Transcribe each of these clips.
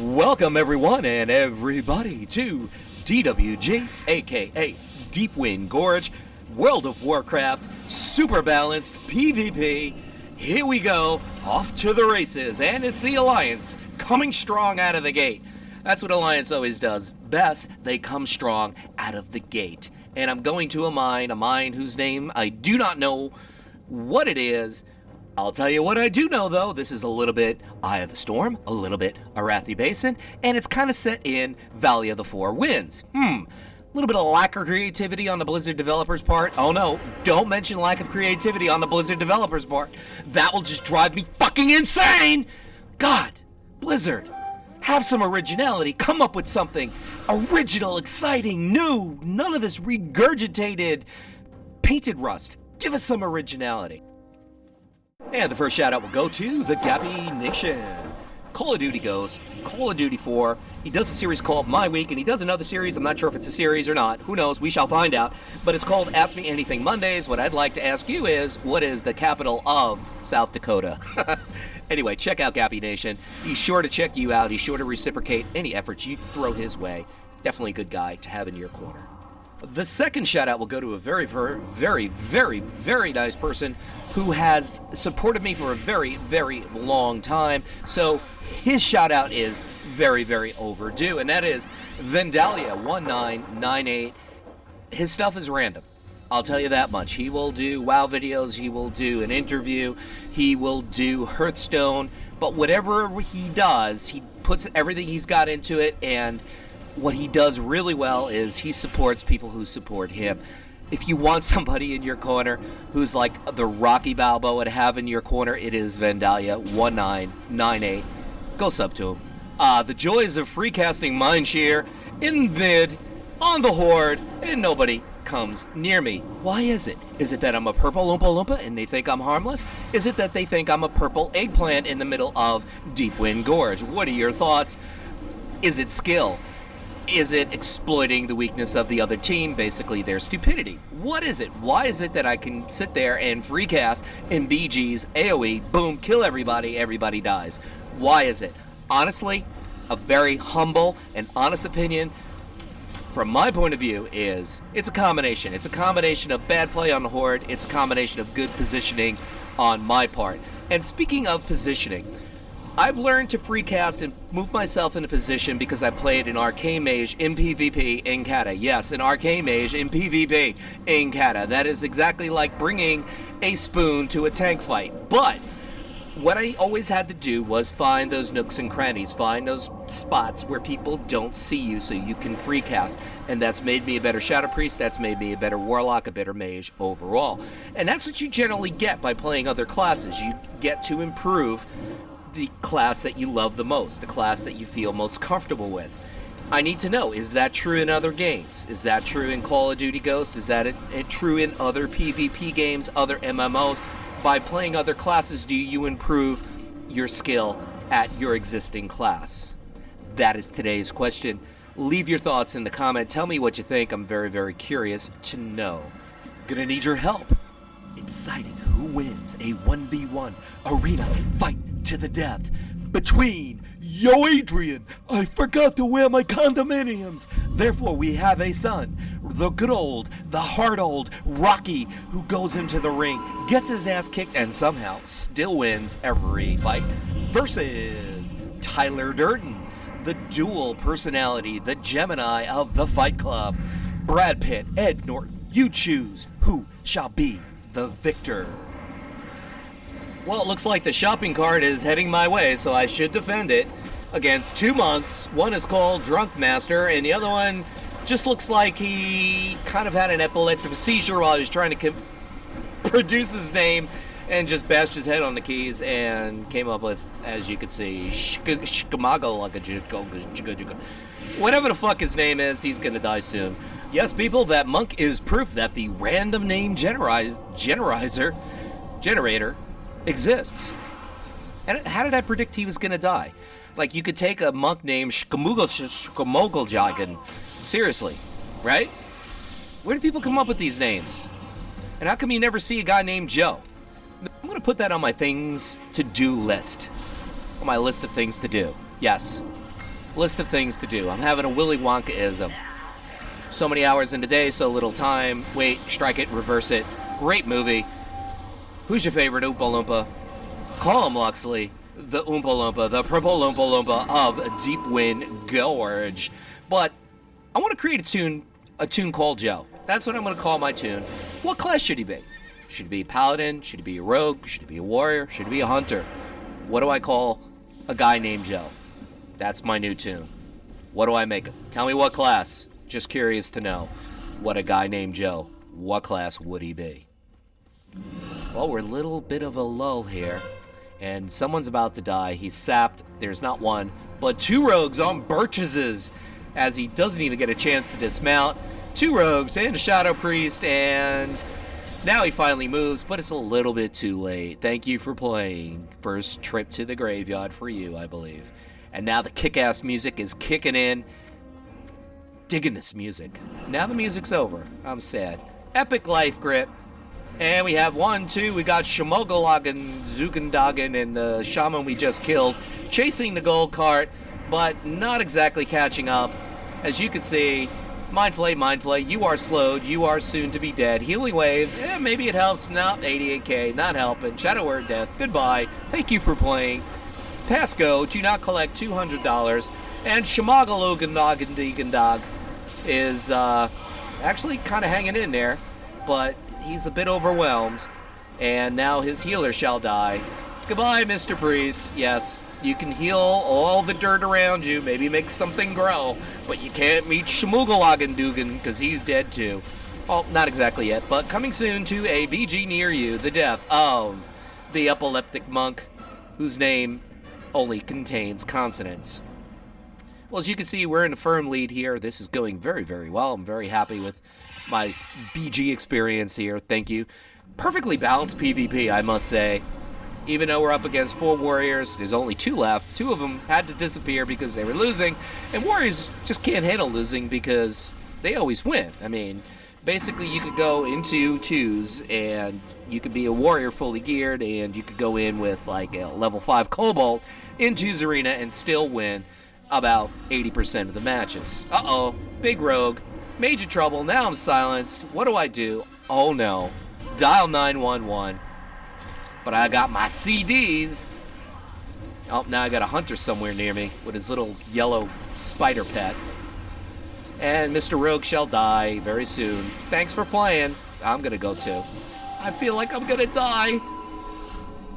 Welcome everyone and everybody to DWG, aka Deepwind Gorge, World of Warcraft, super balanced PvP. Here we go, off to the races, and it's the Alliance coming strong out of the gate. That's what Alliance always does best, they come strong out of the gate. And I'm going to a mine whose name I do not know what it is. I'll tell you what I do know though, this is a little bit Eye of the Storm, a little bit Arathi Basin, and it's kind of set in Valley of the Four Winds. A little bit of lack of creativity on the Blizzard developers' part. Oh no, don't mention lack of creativity on the Blizzard developers' part. That will just drive me fucking insane! God, Blizzard, have some originality, come up with something original, exciting, new, none of this regurgitated painted rust. Give us some originality. And the first shout out will go to TheGapiNation. Call of Duty Ghost, Call of Duty 4. He does a series called My Week, and he does another series. I'm not sure if it's a series or not. Who knows? We shall find out. But it's called Ask Me Anything Mondays. What I'd like to ask you is, what is the capital of South Dakota? Anyway, check out GapiNation. He's sure to check you out. He's sure to reciprocate any efforts you throw his way. Definitely a good guy to have in your corner. The second shout out will go to a very nice person who has supported me for a very long time. So his shout out is very overdue, and that is Vendalia1998. His stuff is random. I'll tell you that much. He will do WoW videos, he will do an interview, he will do Hearthstone, but whatever he does, he puts everything he's got into it, and what he does really well is he supports people who support him. If you want somebody in your corner who's like the Rocky Balboa to have in your corner, it is Vendalia1998. Go sub to him. The joys of free casting Mindshare in mid, on the Horde, and nobody comes near me. Why is it? Is it that I'm a purple Oompa Loompa and they think I'm harmless? Is it that they think I'm a purple eggplant in the middle of Deepwind Gorge? What are your thoughts? Is it skill? Is it exploiting the weakness of the other team, basically their stupidity? What is it? Why is it that I can sit there and free cast in BGs, AoE, boom, kill everybody, everybody dies? Why is it? Honestly, a very humble and honest opinion from my point of view is it's a combination. It's a combination of bad play on the Horde, it's a combination of good positioning on my part. And speaking of positioning, I've learned to free cast and move myself into position because I played an Arcane Mage in PvP in Kata. Yes, an Arcane Mage in PvP in Kata. That is exactly like bringing a spoon to a tank fight. But what I always had to do was find those nooks and crannies, find those spots where people don't see you so you can free cast. And that's made me a better Shadow Priest, that's made me a better Warlock, a better Mage overall. And that's what you generally get by playing other classes. You get to improve the class that you love the most, the class that you feel most comfortable with. I need to know, is that true in other games? Is that true in Call of Duty Ghosts? Is that true in other PvP games, other MMOs? By playing other classes, do you improve your skill at your existing class? That is today's question. Leave your thoughts in the comment. Tell me what you think. I'm very curious to know. Gonna need your help in deciding who wins a 1v1 arena fight to the death between Yo Adrian, I forgot to wear my condominiums. Therefore we have a son, the good old, the hard old Rocky, who goes into the ring, gets his ass kicked, and somehow still wins every fight, versus Tyler Durden, the dual personality, the Gemini of the Fight Club. Brad Pitt, Ed Norton, you choose who shall be the victor. Well, it looks like the shopping cart is heading my way, so I should defend it against two monks. One is called Drunk Master, and the other one just looks like he kind of had an epileptic seizure while he was trying to produce his name and just bashed his head on the keys and came up with, as you can see, whatever the fuck his name is, he's gonna die soon. Yes, people, that monk is proof that the random name generator exists. And how did I predict he was gonna die? Like, you could take a monk named Shkamogeljagan, seriously, right? Where do people come up with these names? And how come you never see a guy named Joe? I'm gonna put that on my things to do list. On my list of things to do. Yes. list of things to do. I'm having a Willy Wonka-ism. So many hours in a day, so little time. Wait, strike it, reverse it. Great movie. Who's your favorite Oompa Loompa? Call him Luxley, the Oompa Loompa, the purple Oompa Loompa of Deepwind Gorge. But I want to create a tune called Joe. That's what I'm going to call my tune. What class should he be? Should he be a paladin? Should he be a rogue? Should he be a warrior? Should he be a hunter? What do I call a guy named Joe? That's my new tune. What do I make him? Tell me what class. Just curious to know what a guy named Joe, what class would he be? Well, we're a little bit of a lull here, and someone's about to die. He's sapped. There's not one, but two rogues on Birches's, as he doesn't even get a chance to dismount. Two rogues and a Shadow Priest, and now he finally moves, but it's a little bit too late. Thank you for playing. First trip to the graveyard for you, I believe. And now the kick-ass music is kicking in. Digging this music. Now the music's over. I'm sad. Epic life grip. And we have 1, 2. We got Shimogalagan, Zugendagen, and the shaman we just killed chasing the gold cart, but not exactly catching up. As you can see, Mind Flay, you are slowed. You are soon to be dead. Healing Wave, maybe it helps. No, 88k, not helping. Shadow Word Death, goodbye. Thank you for playing. Pass go, do not collect $200. And Shimogalogan is actually kind of hanging in there, but he's a bit overwhelmed, and now his healer shall die. Goodbye, Mr. Priest. Yes, you can heal all the dirt around you, maybe make something grow, but you can't meet Shmugalagandugan because he's dead too. Well, not exactly yet, but coming soon to a BG near you, the death of the epileptic monk, whose name only contains consonants. Well, as you can see, we're in a firm lead here. This is going very, very well. I'm very happy with my BG experience here. Thank you. Perfectly balanced PvP, I must say. Even though we're up against 4 warriors, there's only 2 left. 2 of them had to disappear because they were losing. And warriors just can't handle losing because they always win. I mean, basically you could go into 2s and you could be a warrior fully geared, and you could go in with like a level 5 kobold in 2's arena and still win about 80% of the matches. Uh-oh, big rogue. Major trouble. Now I'm silenced. What do I do? Oh no. Dial 911. But I got my CDs. Oh, now I got a hunter somewhere near me with his little yellow spider pet. And Mr. Rogue shall die very soon. Thanks for playing. I'm gonna go too. I feel like I'm gonna die.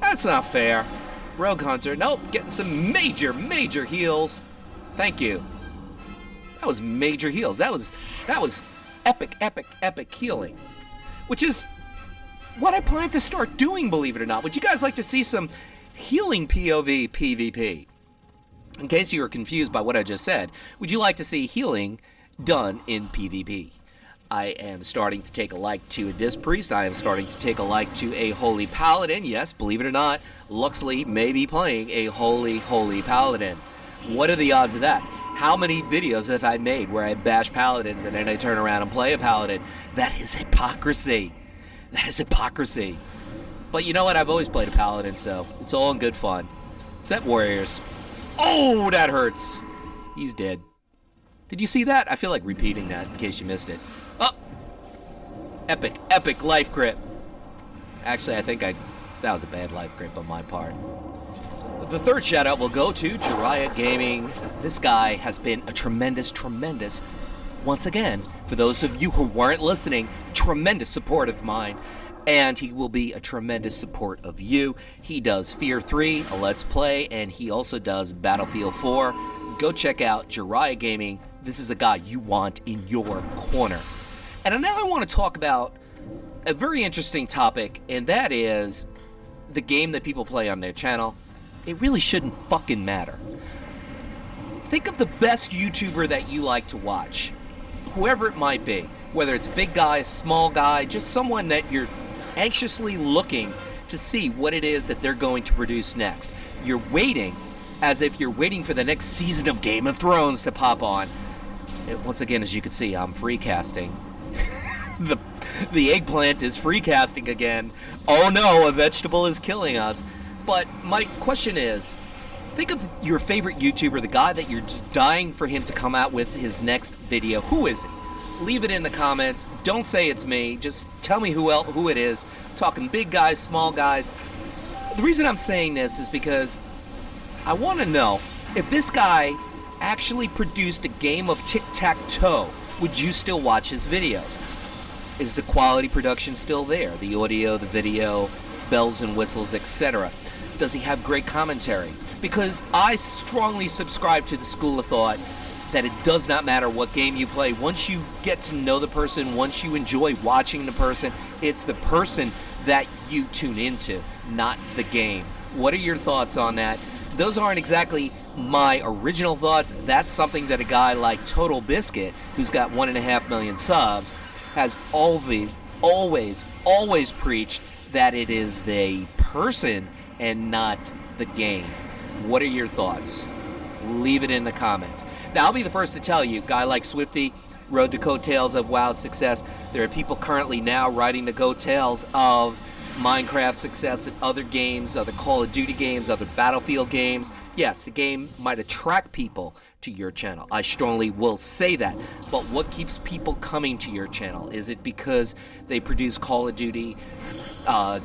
That's not fair. Rogue Hunter. Nope, getting some major heals. Thank you. That was major heals. That was epic healing. Which is what I plan to start doing, believe it or not. Would you guys like to see some healing POV PvP? In case you were confused by what I just said, would you like to see healing done in PvP? I am starting to take a like to a Disc Priest. I am starting to take a like to a Holy Paladin. Yes, believe it or not, Luxley may be playing a Holy Paladin. What are the odds of that? How many videos have I made where I bash paladins and then I turn around and play a paladin? That is hypocrisy. That is hypocrisy. But you know what? I've always played a paladin, so it's all in good fun. Except warriors. Oh, that hurts. He's dead. Did you see that? I feel like repeating that in case you missed it. Oh! Epic life grip. Actually, I think that was a bad life grip on my part. The third shout out will go to JiraiyaGaming. This guy has been a tremendous, once again, for those of you who weren't listening, tremendous support of mine. And he will be a tremendous support of you. He does Fear 3, a Let's Play, and he also does Battlefield 4. Go check out JiraiyaGaming. This is a guy you want in your corner. And now I want to talk about a very interesting topic, and that is the game that people play on their channel. It really shouldn't fucking matter. Think of the best YouTuber that you like to watch. Whoever it might be. Whether it's a big guy, small guy, just someone that you're anxiously looking to see what it is that they're going to produce next. You're waiting as if you're waiting for the next season of Game of Thrones to pop on. And once again, as you can see, I'm free casting. The eggplant is free casting again. Oh no, a vegetable is killing us. But my question is, Think of your favorite YouTuber, the guy that you're just dying for him to come out with his next video. Who is it? Leave it in the comments. Don't say it's me. Just tell me who it is. I'm talking big guys, small guys. The reason I'm saying this is because I want to know if this guy actually produced a game of tic-tac-toe, would you still watch his videos? Is the quality production still there? The audio, the video, bells and whistles, etc. Does he have great commentary? Because I strongly subscribe to the school of thought that it does not matter what game you play. Once you get to know the person, once you enjoy watching the person, it's the person that you tune into, not the game. What are your thoughts on that? Those aren't exactly my original thoughts. That's something that a guy like Total Biscuit, who's got 1.5 million subs, has always preached that it is the person and not the game. What are your thoughts? Leave it in the comments. Now, I'll be the first to tell you, guy like Swifty rode the coattails of WoW's success. There are people currently now riding the coattails of Minecraft success and other games, other Call of Duty games, other Battlefield games. Yes, the game might attract people to your channel. I strongly will say that. But what keeps people coming to your channel? Is it because they produce Call of Duty,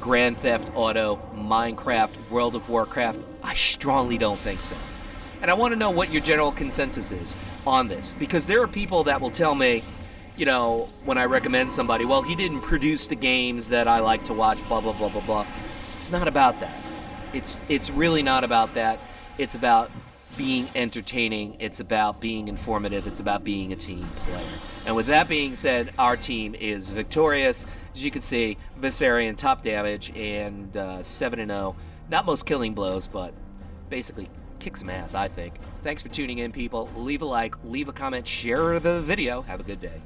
Grand Theft Auto, Minecraft, World of Warcraft? I strongly don't think so. And I want to know what your general consensus is on this, because there are people that will tell me, you know, when I recommend somebody, well, he didn't produce the games that I like to watch, blah, blah, blah, blah, blah. It's not about that. It's really not about that. It's about being entertaining. It's about being informative. It's about being a team player. And with that being said, our team is victorious. As you can see, Viserion top damage and 7-0. Not most killing blows, but basically kick some ass, I think. Thanks for tuning in, people. Leave a like, leave a comment, share the video. Have a good day.